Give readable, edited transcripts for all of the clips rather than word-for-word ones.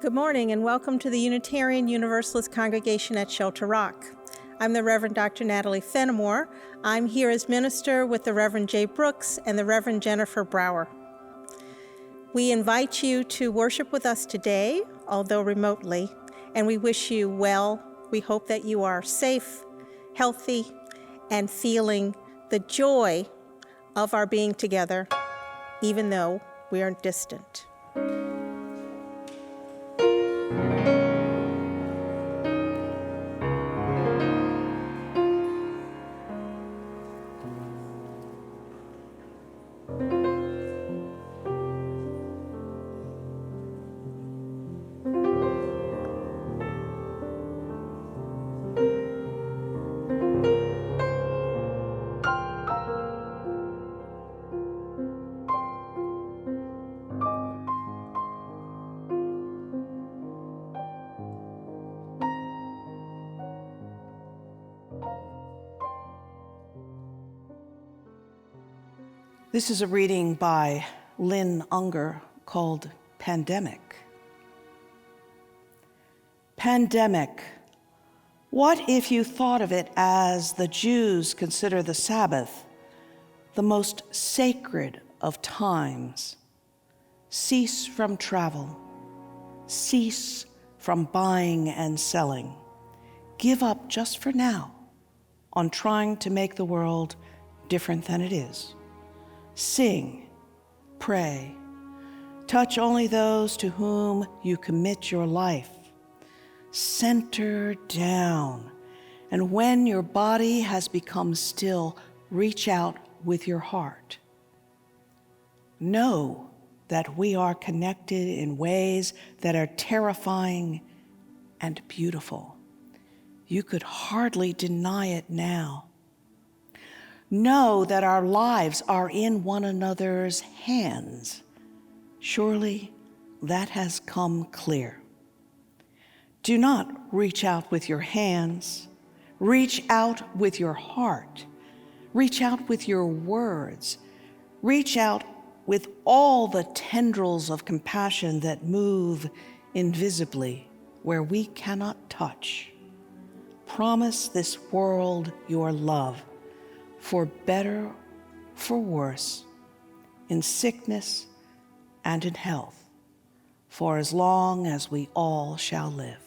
Good morning and welcome to the Unitarian Universalist Congregation at Shelter Rock. I'm the Reverend Dr. Natalie Fenimore. I'm here as minister with the Reverend Jay Brooks and the Reverend Jennifer Brower. We invite you to worship with us today, although remotely, and we wish you well. We hope that you are safe, healthy, and feeling the joy of our being together, even though we are distant. This is a reading by Lynn Unger called Pandemic. Pandemic. What if you thought of it as the Jews consider the Sabbath, the most sacred of times? Cease from travel. Cease from buying and selling. Give up just for now on trying to make the world different than it is. Sing, pray, touch only those to whom you commit your life. Center down, and when your body has become still, reach out with your heart. Know that we are connected in ways that are terrifying and beautiful. You could hardly deny it now. Know that our lives are in one another's hands. Surely that has come clear. Do not reach out with your hands. Reach out with your heart. Reach out with your words. Reach out with all the tendrils of compassion that move invisibly where we cannot touch. Promise this world your love, for better, for worse, in sickness and in health, for as long as we all shall live.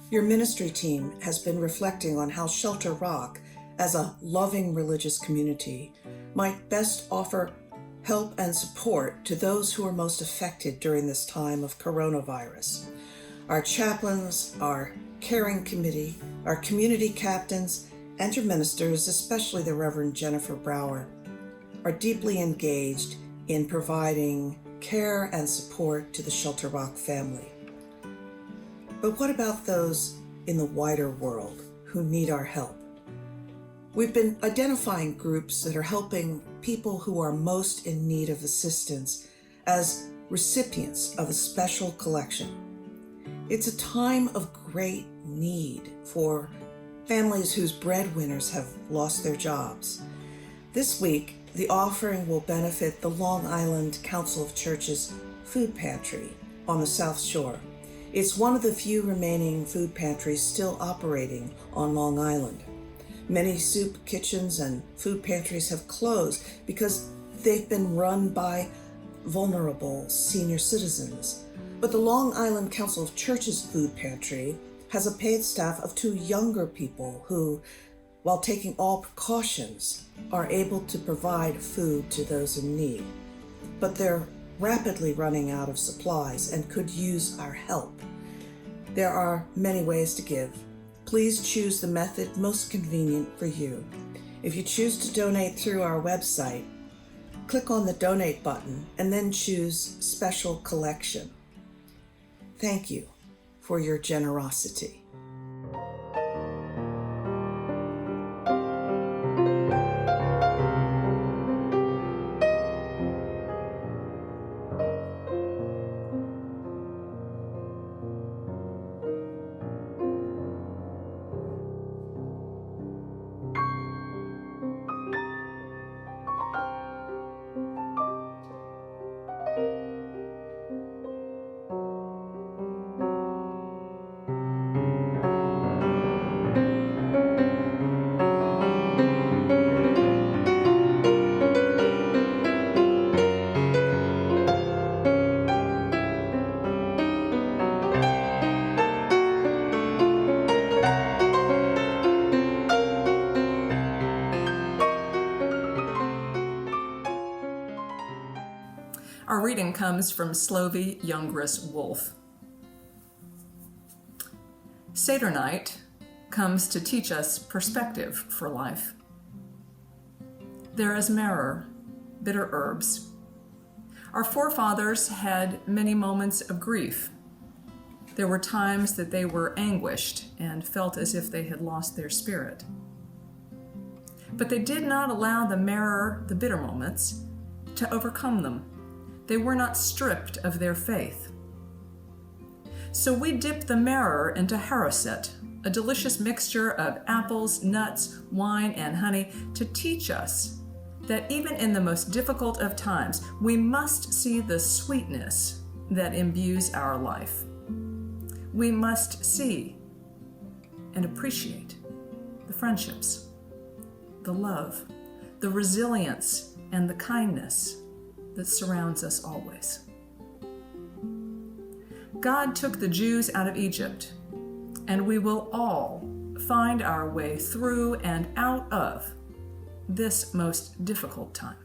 Your ministry team has been reflecting on how Shelter Rock, as a loving religious community, might best offer help and support to those who are most affected during this time of coronavirus. Our chaplains, our caring committee, our community captains, and your ministers, especially the Reverend Jennifer Brower, are deeply engaged in providing care and support to the Shelter Rock family. But what about those in the wider world who need our help? We've been identifying groups that are helping people who are most in need of assistance as recipients of a special collection. It's a time of great need for families whose breadwinners have lost their jobs. This week, the offering will benefit the Long Island Council of Churches food pantry on the South Shore. It's one of the few remaining food pantries still operating on Long Island. Many soup kitchens and food pantries have closed because they've been run by vulnerable senior citizens. But the Long Island Council of Churches food pantry has a paid staff of 2 younger people who, while taking all precautions, are able to provide food to those in need. But they're rapidly running out of supplies and could use our help. There are many ways to give. Please choose the method most convenient for you. If you choose to donate through our website, click on the donate button and then choose Special Collection. Thank you for your generosity. Our reading comes from Slovy Youngris Wolf. Seder night comes to teach us perspective for life. There is maror, bitter herbs. Our forefathers had many moments of grief. There were times that they were anguished and felt as if they had lost their spirit. But they did not allow the maror, the bitter moments, to overcome them. They were not stripped of their faith. So we dip the maror into haroset, a delicious mixture of apples, nuts, wine, and honey, to teach us that even in the most difficult of times, we must see the sweetness that imbues our life. We must see and appreciate the friendships, the love, the resilience, and the kindness that surrounds us always. God took the Jews out of Egypt, and we will all find our way through and out of this most difficult time.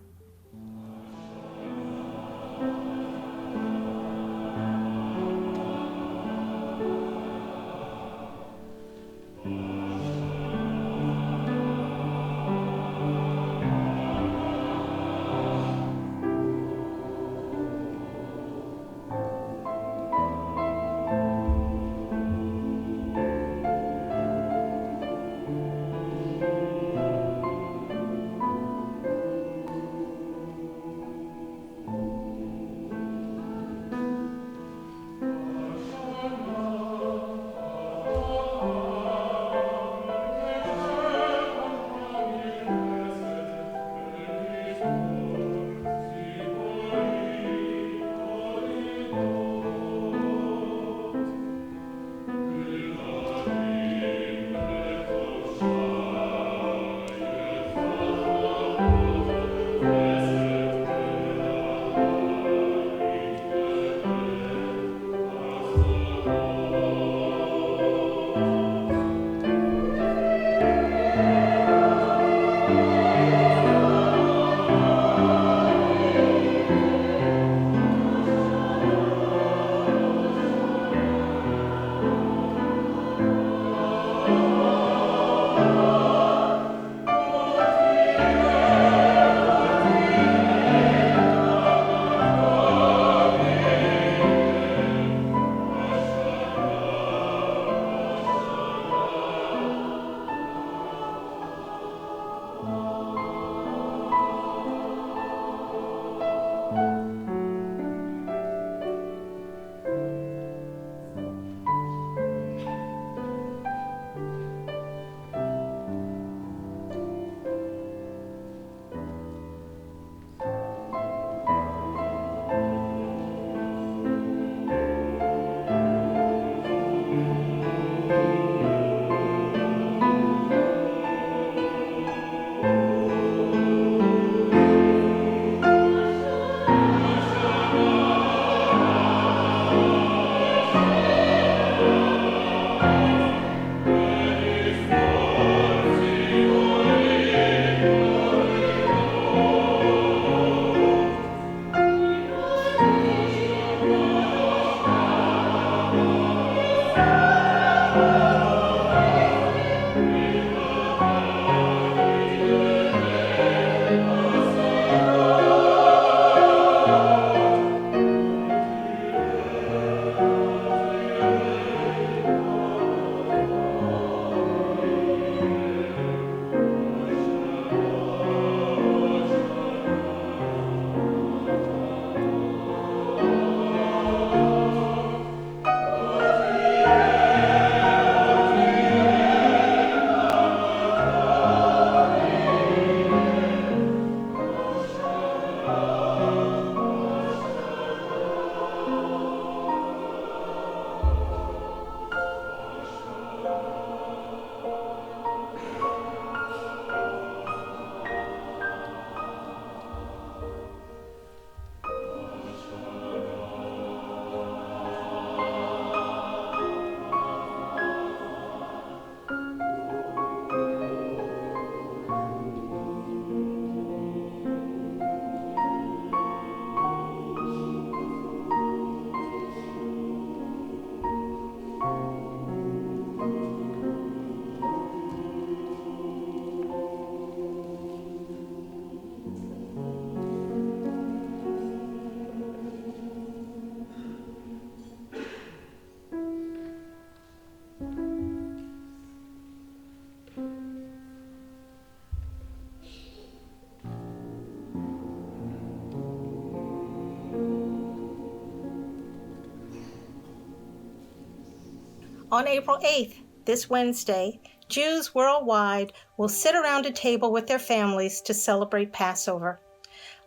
On April 8th, this Wednesday, Jews worldwide will sit around a table with their families to celebrate Passover.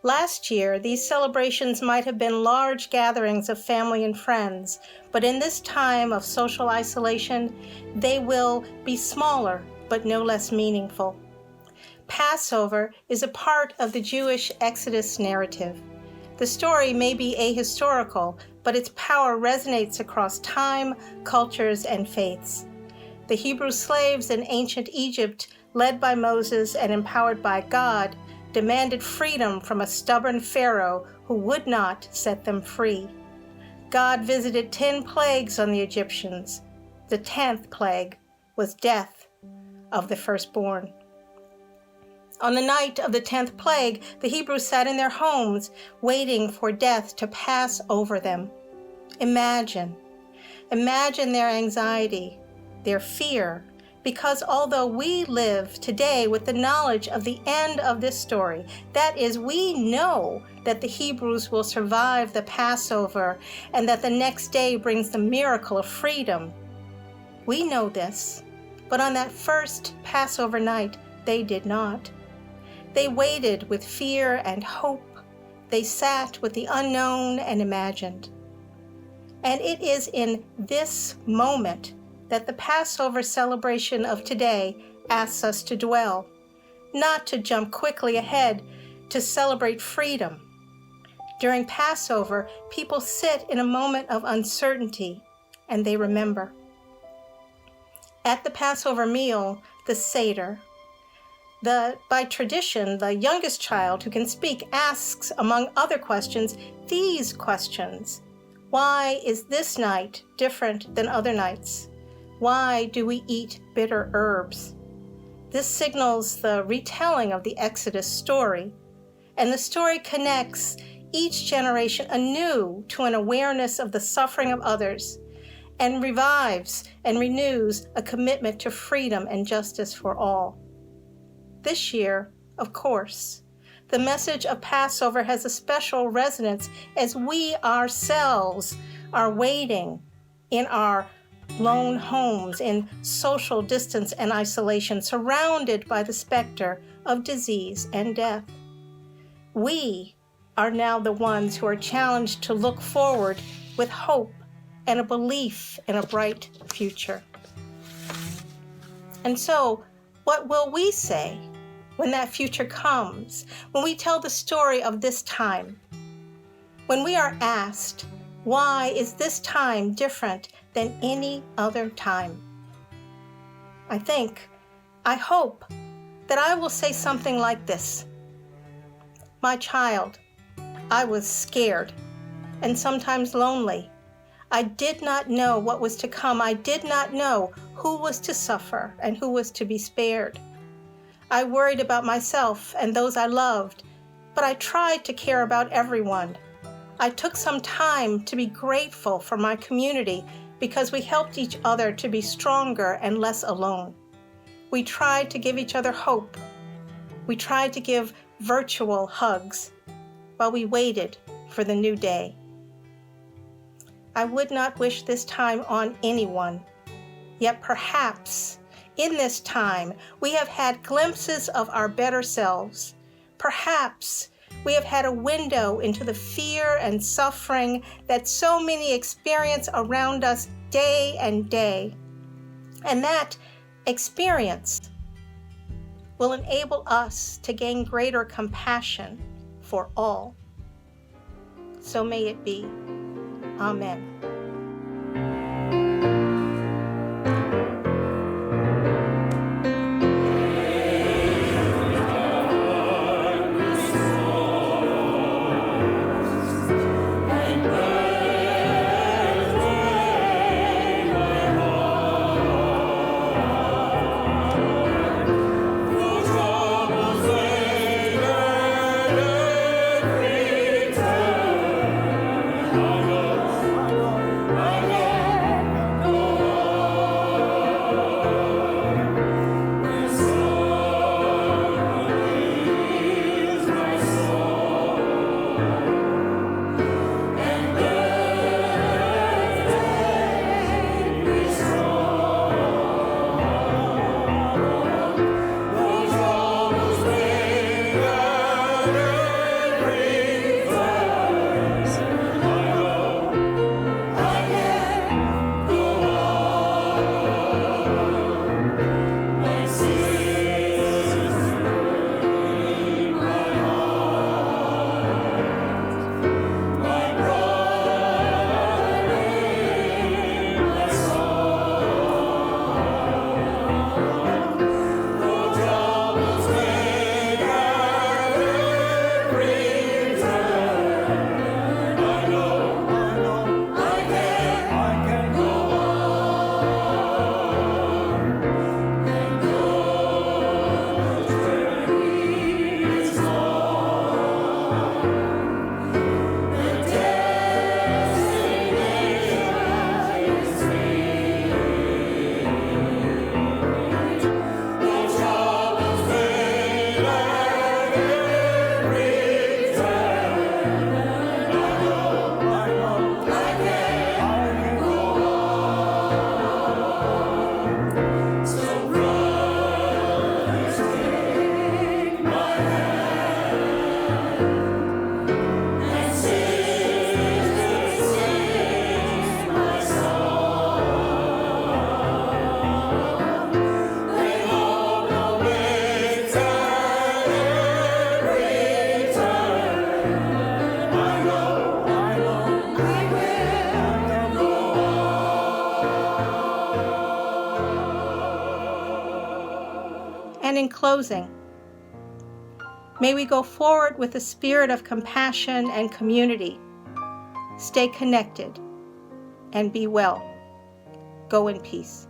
Last year, these celebrations might have been large gatherings of family and friends, but in this time of social isolation, they will be smaller, but no less meaningful. Passover is a part of the Jewish Exodus narrative. The story may be ahistorical, but its power resonates across time, cultures, and faiths. The Hebrew slaves in ancient Egypt, led by Moses and empowered by God, demanded freedom from a stubborn Pharaoh who would not set them free. God visited 10 plagues on the Egyptians. The 10th plague was death of the firstborn. On the night of the 10th plague, the Hebrews sat in their homes, waiting for death to pass over them. Imagine their anxiety, their fear, because although we live today with the knowledge of the end of this story, that is, we know that the Hebrews will survive the Passover and that the next day brings the miracle of freedom. We know this, but on that first Passover night, they did not. They waited with fear and hope. They sat with the unknown and imagined. And it is in this moment that the Passover celebration of today asks us to dwell, not to jump quickly ahead to celebrate freedom. During Passover, people sit in a moment of uncertainty, and they remember. At the Passover meal, the Seder, by tradition, the youngest child who can speak asks, among other questions, these questions. Why is this night different than other nights? Why do we eat bitter herbs? This signals the retelling of the Exodus story, and the story connects each generation anew to an awareness of the suffering of others, and revives and renews a commitment to freedom and justice for all. This year, of course, the message of Passover has a special resonance as we ourselves are waiting in our lone homes in social distance and isolation, surrounded by the specter of disease and death. We are now the ones who are challenged to look forward with hope and a belief in a bright future. And so, what will we say when that future comes, when we tell the story of this time? When we are asked, why is this time different than any other time? I hope that I will say something like this. My child, I was scared and sometimes lonely. I did not know what was to come. I did not know who was to suffer and who was to be spared. I worried about myself and those I loved, but I tried to care about everyone. I took some time to be grateful for my community because we helped each other to be stronger and less alone. We tried to give each other hope. We tried to give virtual hugs while we waited for the new day. I would not wish this time on anyone, yet perhaps in this time, we have had glimpses of our better selves. Perhaps we have had a window into the fear and suffering that so many experience around us day and day. And that experience will enable us to gain greater compassion for all. So may it be. Amen. And in closing, may we go forward with a spirit of compassion and community. Stay connected and be well. Go in peace.